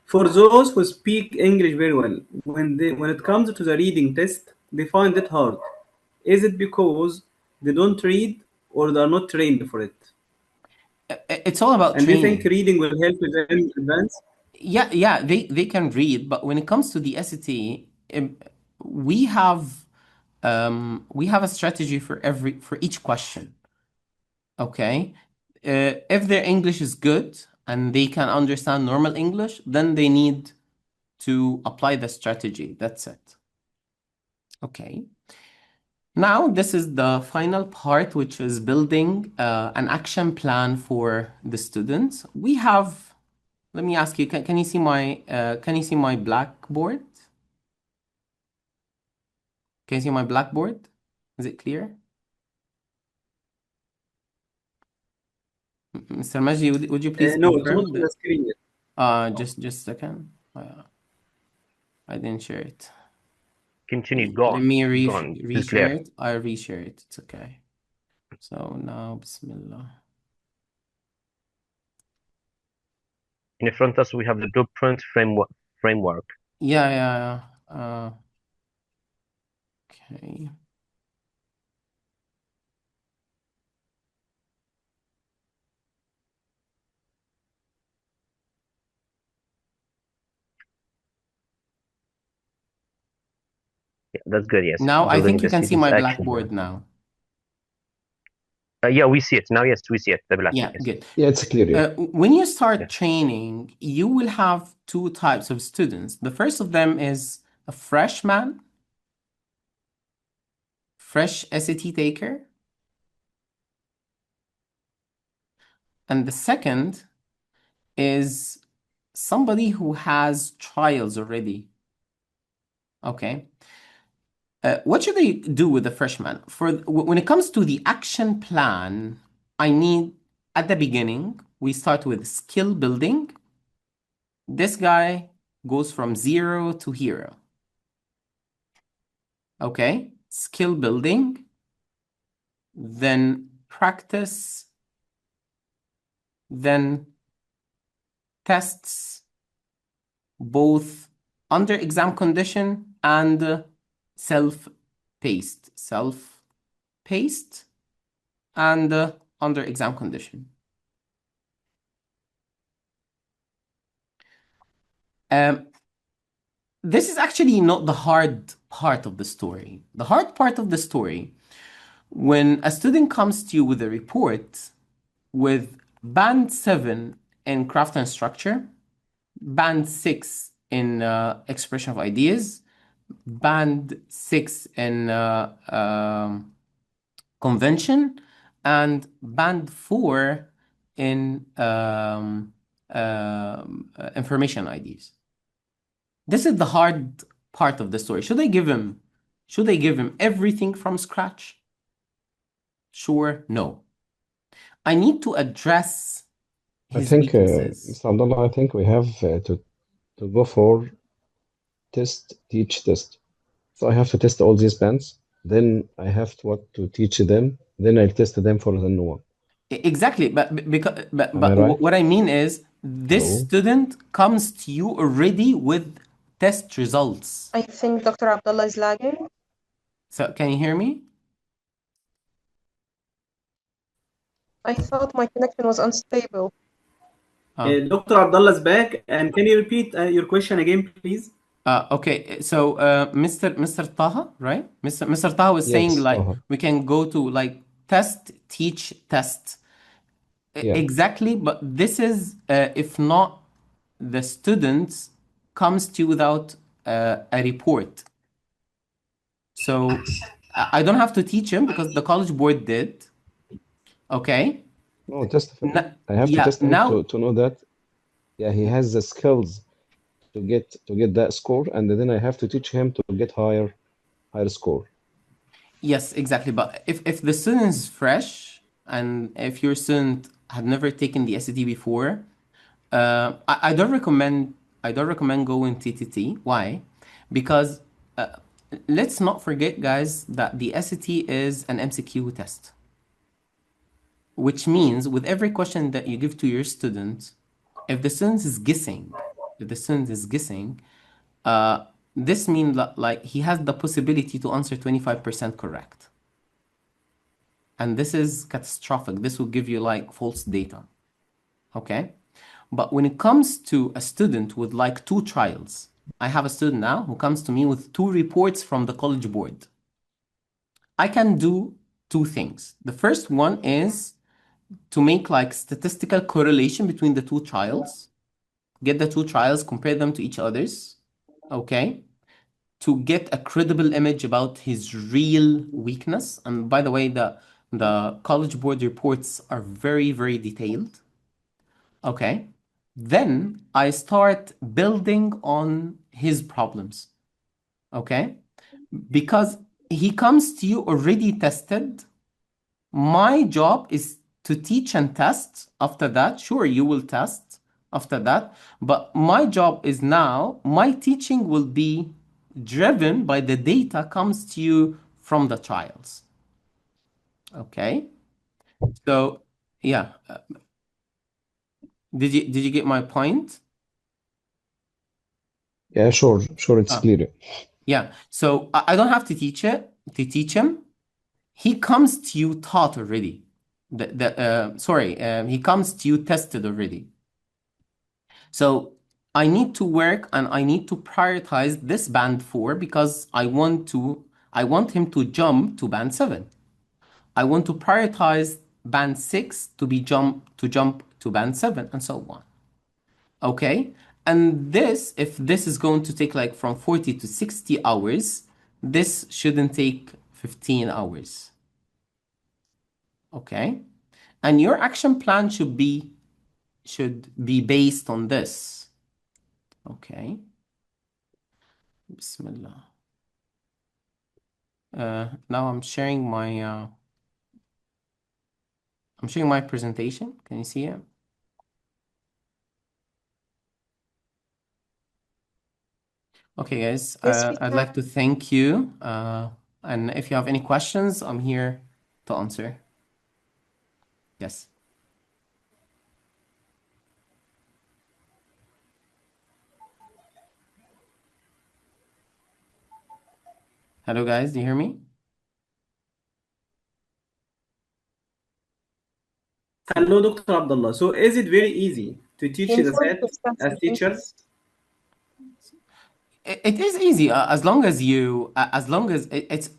For those who speak English very well, when it comes to the reading test, they find it hard. Is it because they don't read or they are not trained for it? It's all about And do you think training. reading will help them advance? Yeah, they can read, but when it comes to the SAT, we have a strategy for each question. Okay. If their English is good and they can understand normal English, then they need to apply the strategy. That's it. Okay. Now, this is the final part, which is building an action plan for the students. Let me ask you, can you see my blackboard? Can you see my blackboard? Is it clear? Mr. Majdi, would you please No, it's not confirm on the that? screen yet. Just a second. I didn't share it. Continue. Go Let on. me Go on. This is reshare clear. it. I reshare it. It's okay. So now, Bismillah. In front of us, we have the blueprint framework. Yeah. Okay. Yeah, that's good. Yes, Now I building think the you can see students' my action blackboard plan. now. Yeah, we see it now. Yes, we see it. The black. Yeah, Yes. good. Yeah, it's clear. Yeah. When you start Yeah. training, you will have 2 types of students. The first of them is a freshman, fresh SAT taker. And the second is somebody who has trials already. Okay. What should they do with the freshman? When it comes to the action plan, I need, at the beginning, we start with skill building. This guy goes from 0 to hero. Okay, skill building, then practice then tests both under exam condition and self-paced. Self-paced and under exam condition. Um, this is actually not the hard part of the story. The hard part of the story, when a student comes to you with a report with band 7 in craft and structure, band 6 in expression of ideas, band 6 in convention, and band 4 in information IDs. This is the hard part of the story. Should I give him everything from scratch? Sure, no. I need to address I his think, weaknesses. Mr. Abdullah, I think we have to go for test, teach, test. So I have to test all these bands. Then I have to what to teach them. Then I'll test them for the new one. Exactly, but because Am I right? what I mean is this Hello? student comes to you already with test results. I think Dr. Abdullah is lagging. So can you hear me? I thought my connection was unstable. Dr. Abdullah's back, and can you repeat your question again, please? Okay, so Mr. Taha, right? Mr. Taha was saying Yes, like Taha. we can go to like test, teach, test. Yeah. Exactly, but this is if not the student comes to you without a report. So I don't have to teach him because the college board did. Okay. No, test him. N- I have to yeah, test him now to know that yeah he has the skills to get that score, and then I have to teach him to get higher score. yes, exactly. But if the student is fresh and if your student had never taken the SAT before, I don't recommend going TTT. Why? Because let's not forget, guys, that the SAT is an MCQ test, which means with every question that you give to your student, if the student is guessing, if the student is guessing, uh, this means that like he has the possibility to answer 25% correct. And this is catastrophic. This will give you like false data. Okay? But when it comes to a student with like two trials, I have a student now who comes to me with two reports from the college board. I can do two things. The first one is to make like statistical correlation between the two trials, get the two trials, compare them to each other's, okay? To get a credible image about his real weakness. And by the way, the college board reports are very, very detailed. Okay. Then I start building on his problems. Okay. Because he comes to you already tested. My job is to teach and test after that. Sure, you will test after that. But my job is now, my teaching will be driven by the data comes to you from the trials. Okay. So, yeah. Did you get my point? Yeah, sure, it's Uh, clear. yeah. So I don't have to teach him. He comes to you taught already. He comes to you tested already. So I need to work and I need to prioritize this band 4 because I want him to jump to band 7. I want to prioritize band 6 to jump to band 7 and so on. Okay? And this, if this is going to take like from 40 to 60 hours, this shouldn't take 15 hours. Okay? And your action plan should be based on this. Okay. Bismillah. Now I'm sharing my presentation. Can you see it? Okay, guys. Yes, we I'd can. like to thank you. And if you have any questions, I'm here to answer. Yes. Hello, guys. Do you hear me? Hello, Dr. Abdullah. So is it very easy to teach the set 24%, as I think. teachers? It is easy as long as as long as it's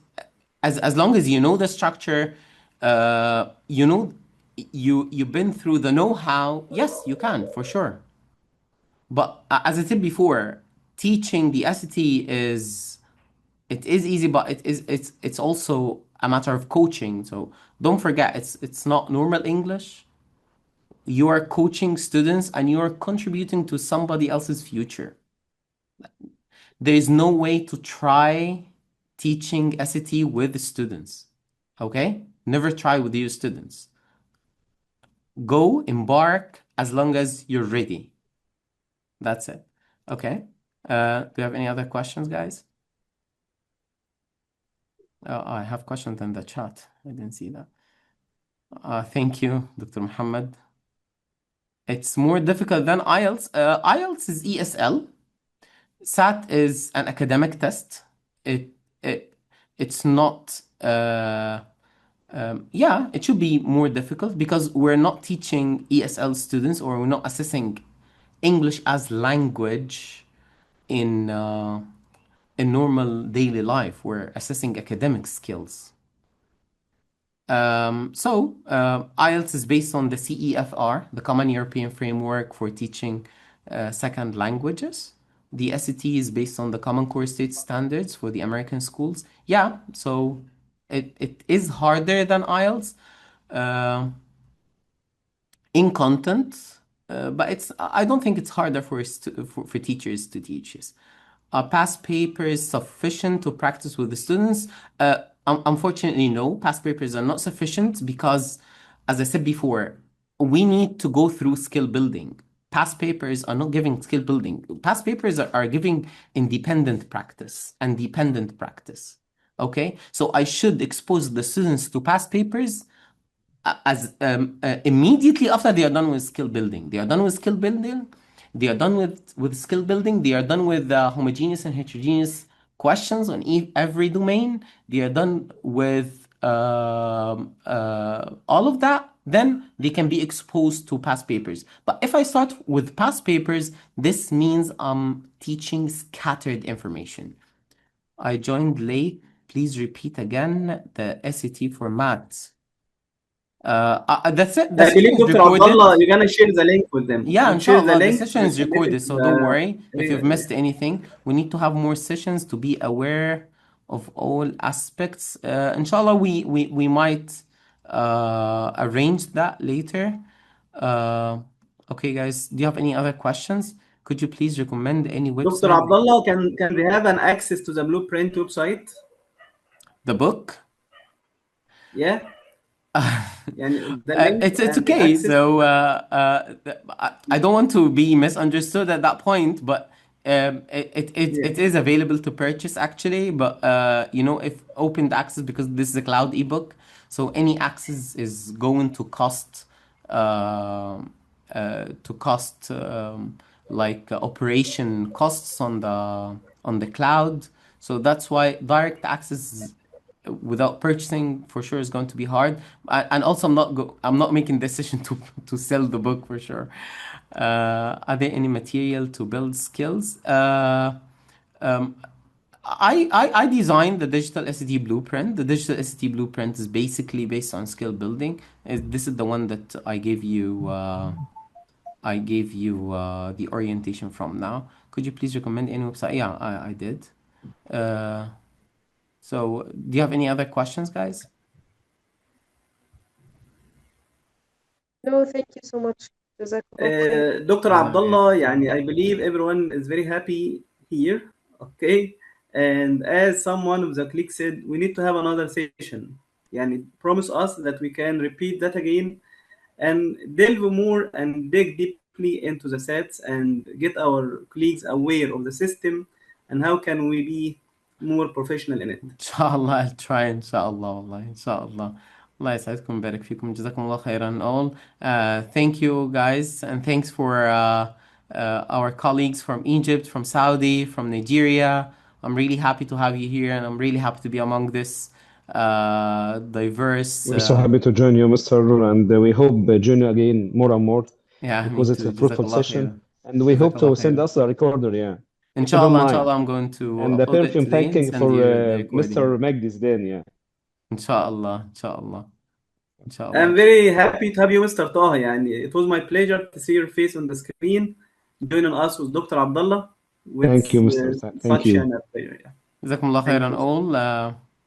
as long as you know the structure, you know, you've been through the know-how. Yes, you can for sure. But as I said before, teaching the SAT is it is easy, but it's also a matter of coaching. So don't forget, it's not normal English. You are coaching students and you are contributing to somebody else's future. There is no way to try teaching SAT with students. Okay? Never try with your students. Go embark as long as you're ready. That's it. Okay. Do you have any other questions, guys? I have questions in the chat. I didn't see that. Thank you, Dr. Muhammad. It's more difficult than IELTS. IELTS is ESL. SAT is an academic test. It it it's not. Yeah, it should be more difficult because we're not teaching ESL students or we're not assessing English as language in normal daily life. We're assessing academic skills. IELTS is based on the CEFR, the Common European Framework for Teaching Second Languages. The SAT is based on the Common Core State Standards for the American schools. Yeah, so it is harder than IELTS in content, but I don't think it's harder for teachers to teach this. Are past papers sufficient to practice with the students? Unfortunately, no. Past papers are not sufficient because, as I said before, we need to go through skill building. Past papers are not giving skill building. Past papers are giving independent practice and dependent practice. Okay, so I should expose the students to past papers as immediately after they are done with skill building. They are done with skill building. They are done with skill building. They are done with homogeneous and heterogeneous questions on every domain. They are done with all of that. Then they can be exposed to past papers. But if I start with past papers, this means I'm teaching scattered information. I joined late. Please repeat again the SAT for maths. That's it. The I session believe is Dr. recorded. Abdullah, you're gonna share the link with them. Yeah, You share the inshallah, the link session and is submit it recorded, to so don't the. worry if you've missed anything. We need to have more sessions to be aware of all aspects. Inshallah, we might arrange that later. Uh, okay, guys, do you have any other questions? Could you please recommend any Dr. website? Abdullah, can we have an access to the Blueprint website? The book? Yeah, يعني the link It's and the okay. access to So the. I don't want to be misunderstood at that point, but Yeah. it is available to purchase actually. But you know, if opened access because this is a cloud ebook, so any access is going to cost like operation costs on the cloud. So that's why direct access without purchasing for sure is going to be hard. And also I'm not making decision to sell the book for sure. Are there any material to build skills? Um, I designed the digital SAT blueprint. The digital SAT blueprint is basically based on skill building. This is the one that I gave you. The orientation from now. Could you please recommend any website? Yeah, I did. Uh, so, do you have any other questions, guys? No, thank you so much. Jazakallah khair. Dr. Jazakallah. Abdullah, يعني I believe everyone is very happy here. Okay. And as someone of the clique said, we need to have another session. يعني promise us that we can repeat that again and delve more and dig deeply into the sets and get our colleagues aware of the system and how can we be more professional in it. Inshallah, I'll try inshallah والله inshallah. الله يسعدكم ويبارك فيكم. جزاكم الله خيرا all. Thank you guys and thanks for our colleagues from Egypt, from Saudi, from Nigeria, I'm really happy to have you here, and I'm really happy to be among this diverse. We're so happy to join you, Mr. And we hope join you again more and more Yeah, me because it's a too. fruitful Jazakallah session. khair. And we hope Jazakallah to send khair. us a recorder, yeah, if you don't Inshallah, mind. inshallah, I'm going to And upload it apparently, I'm today and thanking send for you the Mr. recording. Magdi Zidane, yeah. Inshallah, inshallah, I'm inshallah. very happy to have you, Mr. Taha. يعني it was my pleasure to see your face on the screen, joining us with Dr. Abdullah. With Thank you, Mr. Thank such you. an pleasure. Yeah. Jazakumullah Thank khairan you. all.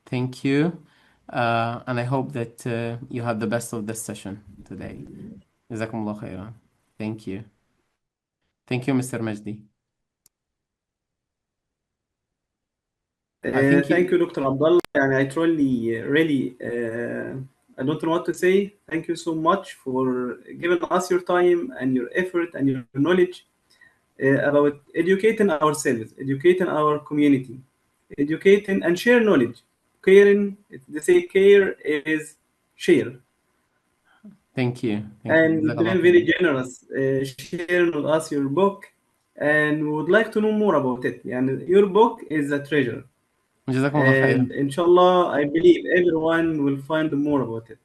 Thank you. And I hope that you had the best of this session today. Jazakumullah khairan. Thank you. Thank you, Mr. Majdi. I think Thank you, you, Dr. Abdullah. يعني I truly, really, I don't know what to say. Thank you so much for giving us your time and your effort and your knowledge about educating ourselves, educating our community, educating and share knowledge. Caring, they say care is share. thank you. Thank you. And you've Jazakallah been very khairan. generous sharing with us your book, and we would like to know more about it. And your book is a treasure. Jazakumullah And khairan. inshallah, I believe everyone will find more about it.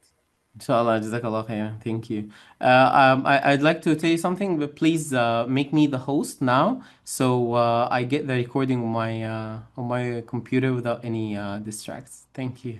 Inshallah, Jazakallah khairan. Thank you. I'd like to tell you something, but please make me the host now, so I get the recording on my computer without any distracts. Thank you.